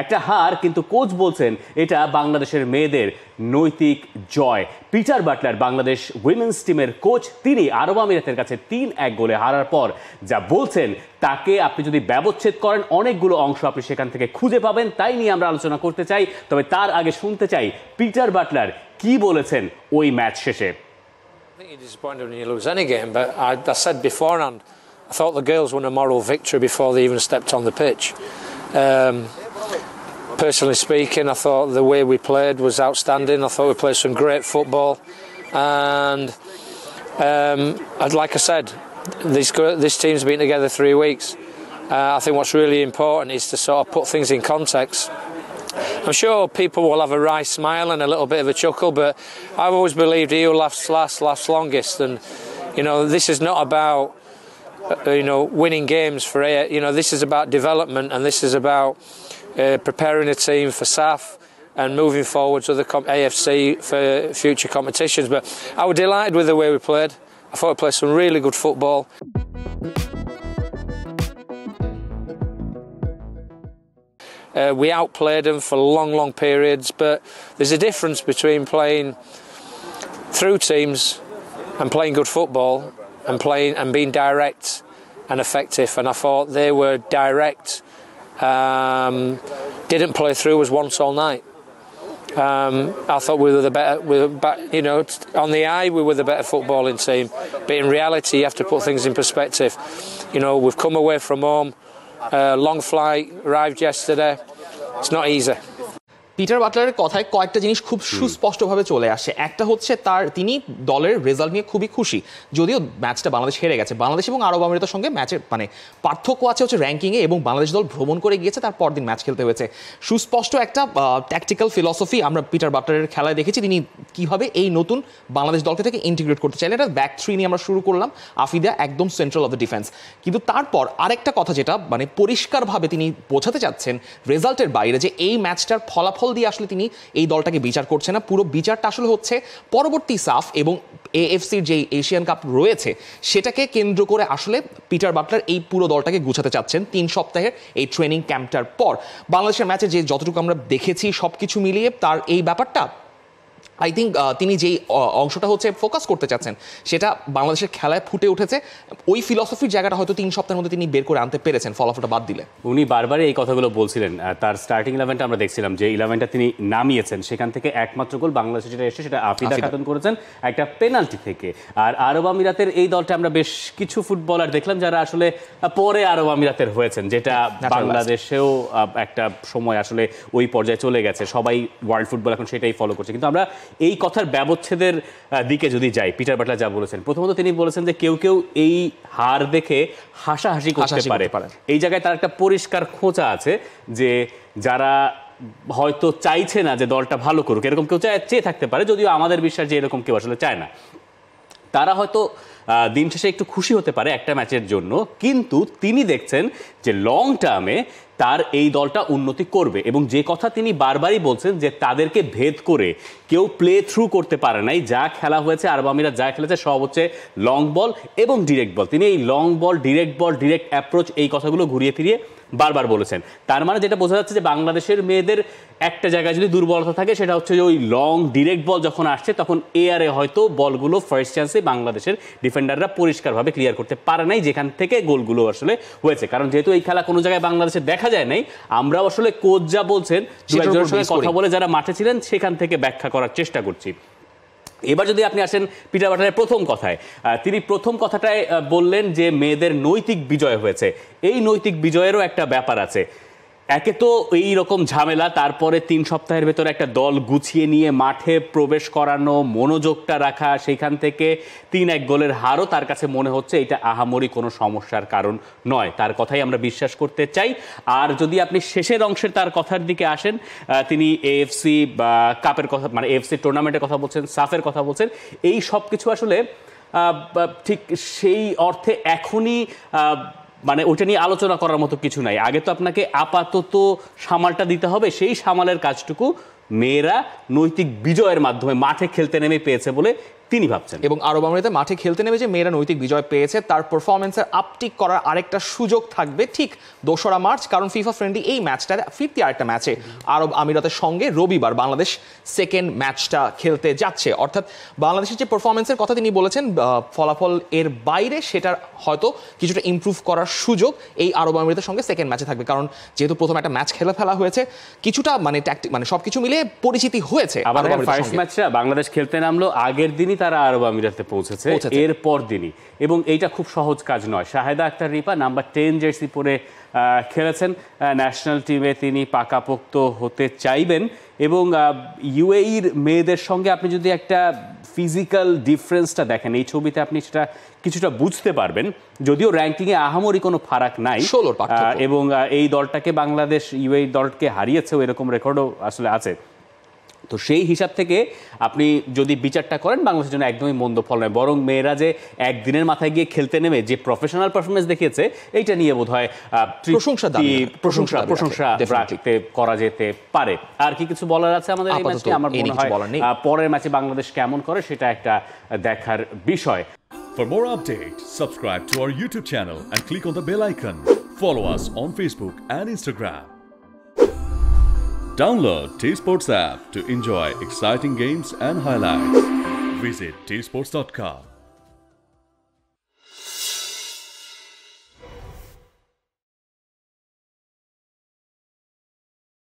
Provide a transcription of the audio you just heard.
একটা হার, কিন্তু কোচ বলছেন এটা বাংলাদেশের মেয়েদের নৈতিক জয়। পিটার বাটলার বাংলাদেশ উইমেন্স টিমের কোচ, তিনি আরব আমিরাতের কাছে 3-1 গোলে হারার পর যা বলছেন, তাকে আপনি যদি ব্যবচ্ছেদ করেন অনেকগুলো অংশ আপনি সেখান থেকে খুঁজে পাবেন। তাই নিয়ে আমরা আলোচনা করতে চাই। তবে তার আগে শুনতে চাই পিটার বাটলার কি বলেছেন ওই ম্যাচ শেষে। You're disappointed when you lose any game, but I said beforehand, I thought the girls won a moral victory before they even stepped on the pitch. Personally speaking, I thought the way we played was outstanding. I thought we played some great football, and like I said, this team's been together 3 weeks. I think what's really important is to sort of put things in context. I'm sure people will have a wry smile and a little bit of a chuckle, but I've always believed he who laughs longest. And this is not about winning games for this is about development, and this is about preparing a team for SAF and moving forward to the AFC for future competitions. But I was delighted with the way we played. I thought we played some really good football. We outplayed them for long periods, but there's a difference between playing through teams and playing good football and being direct and effective. And I thought they were direct, didn't play through us once all night. I thought we were the better, on the eye we were the better footballing team, but in reality you have to put things in perspective. We've come away from home, long flight, arrived yesterday. It's not easy. Peter বাটলারের কথায় কয়েকটা জিনিস খুব সুস্পষ্টভাবে চলে আসে। একটা হচ্ছে তিনি দলের রেজাল্ট নিয়ে খুবই খুশি, যদিও ম্যাচটা বাংলাদেশ হেরে গেছে। বাংলাদেশ এবং আরব আমিরাতের সঙ্গে ম্যাচের পার্থক্য আছে হচ্ছে র্যাঙ্কিংয়ে, এবং বাংলাদেশ দল ভ্রমণ করে গিয়েছে, তার পরদিন ম্যাচ খেলতে হয়েছে। সুস্পষ্ট একটা ট্যাকটিক্যাল ফিলসফি আমরা পিটার বাটলারের খেলায় দেখেছি, তিনি কীভাবে এই নতুন বাংলাদেশ দলকে থেকে ইন্টিগ্রেট করতে চাইলেন। এটা ব্যাক থ্রি নিয়ে আমরা শুরু করলাম, আফিদা একদম সেন্ট্রাল অফ দ্য ডিফেন্স। কিন্তু তারপর আরেকটা কথা যেটা পরিষ্কারভাবে তিনি বোঝাতে চাচ্ছেন রেজাল্টের বাইরে, যে এই ম্যাচটার ফলাফল দিয়ে আসলে তিনি এই দলটাকে বিচার করছে না। পুরো বিচারটা আসলে হচ্ছে পরবর্তী সাফ এবং এএফসির যে এশিয়ান কাপ রয়েছে সেটাকে কেন্দ্র করে আসলে পিটার বাটলার এই পুরো দলটাকে গুছাতে চাচ্ছেন 3 সপ্তাহের এই ট্রেনিং ক্যাম্পটার পর। বাংলাদেশের ম্যাচে যে যতটুকু আমরা দেখেছি সব কিছু মিলিয়ে তার এই ব্যাপারটা আই থিঙ্ক তিনি যেই অংশটা হচ্ছে ফোকাস করতে চাচ্ছেন সেটা বাংলাদেশের খেলায় ফুটে উঠেছে। ওই ফিলসফির জায়গাটা হয়তো 3 সপ্তাহের মধ্যে তিনি বের করে আনতে পেরেছেন, ফলাফলটা বাদ দিলে। উনি বারবারই এই কথাগুলো বলছিলেন। তার স্টার্টিং 11টা আমরা দেখছিলাম, যে 11টা তিনি নামিয়েছেন, সেখান থেকে একমাত্র গোল বাংলাদেশে যেটা এসে সেটা আফিদা খাতুন করেছেন একটা পেনাল্টি থেকে। আর আরব আমিরাতের এই দলটা আমরা বেশ কিছু ফুটবলার দেখলাম যারা আসলে পরে আরব আমিরাতের হয়েছেন, যেটা বাংলাদেশেও একটা সময় আসলে ওই পর্যায়ে চলে গেছে। সবাই ওয়ার্ল্ড ফুটবল এখন সেটাই ফলো করছে। কিন্তু আমরা এই কথার ব্যবচ্ছেদের দিকে যদি যাই, পিটার বাটলার যা বলেছেন, প্রথমত তিনি বলেছেন যে কেউ এই হার দেখে হাসাহাসি করতে পারে। এই জায়গায় তার একটা পরিষ্কার খোঁচা আছে, যে যারা হয়তো চাইছে না যে দলটা ভালো করুক, এরকম কেউ চেয়ে থাকতে পারে, যদিও আমাদের বিশ্বাস যে এরকম কেউ আসলে চায় না। তারা হয়তো দিন শেষে একটু খুশি হতে পারে একটা ম্যাচের জন্য, কিন্তু তিনি দেখছেন যে লং টার্মে তার এই দলটা উন্নতি করবে। এবং যে কথা তিনি বারবারই বলছেন যে তাদেরকে ভেদ করে কেউ প্লে থ্রু করতে পারে নাই। যা খেলা হয়েছে, আরব আমিরাত যা খেলেছে সব হচ্ছে লং বল এবং ডিরেক্ট বল। তিনি এই লং বল, ডিরেক্ট অ্যাপ্রোচ, এই কথাগুলো ঘুরিয়ে ফিরিয়ে বারবার বলেছেন। তার মানে যেটা বোঝা যাচ্ছে যে বাংলাদেশের মেয়েদের একটা জায়গায় যদি দুর্বলতা থাকে সেটা হচ্ছে যে ওই লং ডিরেক্ট বল যখন আসছে তখন এয়ারে হয়তো বলগুলো ফার্স্ট চান্সে বাংলাদেশের ডিফেন্ডাররা পরিষ্কারভাবে ক্লিয়ার করতে পারে নাই, যেখান থেকে গোলগুলো আসলে হয়েছে। কারণ যেহেতু এই খেলা কোনো জায়গায় বাংলাদেশে দেখা যায় নাই, আমরাও আসলে কোচ যা বলছেন দুজনের সঙ্গে কথা বলে যারা মাঠে ছিলেন সেখান থেকে ব্যাখ্যা করার চেষ্টা করছি। এবার যদি আপনি আসেন পিটার বাটলারের প্রথম কথায়, তিনি প্রথম কথাটায় বললেন যে মেয়েদের নৈতিক বিজয় হয়েছে। এই নৈতিক বিজয়েরও একটা ব্যাপার আছে। একে তো এই রকম ঝামেলা, তারপরে 3 সপ্তাহের ভেতরে একটা দল গুছিয়ে নিয়ে মাঠে প্রবেশ করানো, মনোযোগটা রাখা, সেখান থেকে 3-1 গোলের হারও তার কাছে মনে হচ্ছে এটা আহামরি কোনো সমস্যার কারণ নয়। তার কথাই আমরা বিশ্বাস করতে চাই। আর যদি আপনি শেষের অংশের তার কথার দিকে আসেন, তিনি এএফসি বা কাপের কথা, এএফসি টুর্নামেন্টের কথা বলছেন, সাফের কথা বলছেন, এই সব কিছু আসলে ঠিক সেই অর্থে এখনই ওটা নিয়ে আলোচনা করার মতো কিছু নাই। আগে তো আপনাকে আপাতত সামালটা দিতে হবে, সেই সামালের কাজটুকু মেয়েরা নৈতিক বিজয়ের মাধ্যমে মাঠে খেলতে নেমে পেয়েছে বলে তিনি ভাবছেন। এবং আরব আমিরাতে মাঠে খেলতে নেমে যে মেয়েরা নৈতিক বিজয় পেয়েছে তার পারফরমেন্সের আপটিক করার আরেকটা সুযোগ থাকবে ঠিক 2রা মার্চ, কারণ ফিফা ফ্রেন্ডলি এই ম্যাচটা 50 আরেকটা ম্যাচে আরব আমিরাতের সঙ্গে রবিবার বাংলাদেশ সেকেন্ড ম্যাচটা খেলতে যাচ্ছে। অর্থাৎ বাংলাদেশের যে পারফরমেন্সের কথা তিনি বলেছেন ফলাফল এর বাইরে সেটার হয়তো কিছুটা ইমপ্রুভ করার সুযোগ এই আরব আমিরাতের সঙ্গে সেকেন্ড ম্যাচে থাকবে, কারণ যেহেতু প্রথম একটা ম্যাচ খেলে ফেলা হয়েছে কিছুটা মানে সবকিছু মিলে পরিচিতি হয়েছে। ফার্স্ট ম্যাচটা বাংলাদেশ খেলতে নামলো আগের দিনই তারা আরব আমিরাতে পৌঁছেছে এর পর দিনই, এবং এইটা খুব সহজ কাজ নয়। শাহেদা আক্তার রিপা নাম্বার 10 জার্সি পরে খেলেছেন ন্যাশনাল টিমে, তিনি পাকাপোক্ত হতে চাইবেন এবং ইউএইর মেয়েদের সঙ্গে আপনি যদি একটা ফিজিক্যাল ডিফারেন্সটা দেখেন এই ছবিতে আপনি সেটা কিছুটা বুঝতে পারবেন, যদিও র্যাঙ্কিংয়ে আহামরি কোনো ফারাক নাই এবং এই দলটাকে বাংলাদেশ ইউএই দলকে হারিয়েছেও এরকম রেকর্ডও আসলে আছে। তো সেই হিসাব থেকে আপনি যদি বিচারটা করেন বাংলাদেশের জন্য একদমই মন্দ ফল নয়, বরং মেয়েরা যে একদিনের মাথায় গিয়ে খেলতে নেমে যে প্রফেশনাল পারফরমেন্স দেখিয়েছে এইটা নিয়ে বোধহয় প্রশংসা রাখতে করা যেতে পারে। আর কি কিছু বলার আছে আমাদের এই ম্যাচে? আমার মনে হয় পরের ম্যাচে বাংলাদেশ কেমন করে সেটা একটা দেখার বিষয়। For more updates, subscribe to our YouTube channel and click on the bell icon. Follow us on Facebook and Instagram. Download T-Sports app to enjoy exciting games and highlights. Visit tsports.com.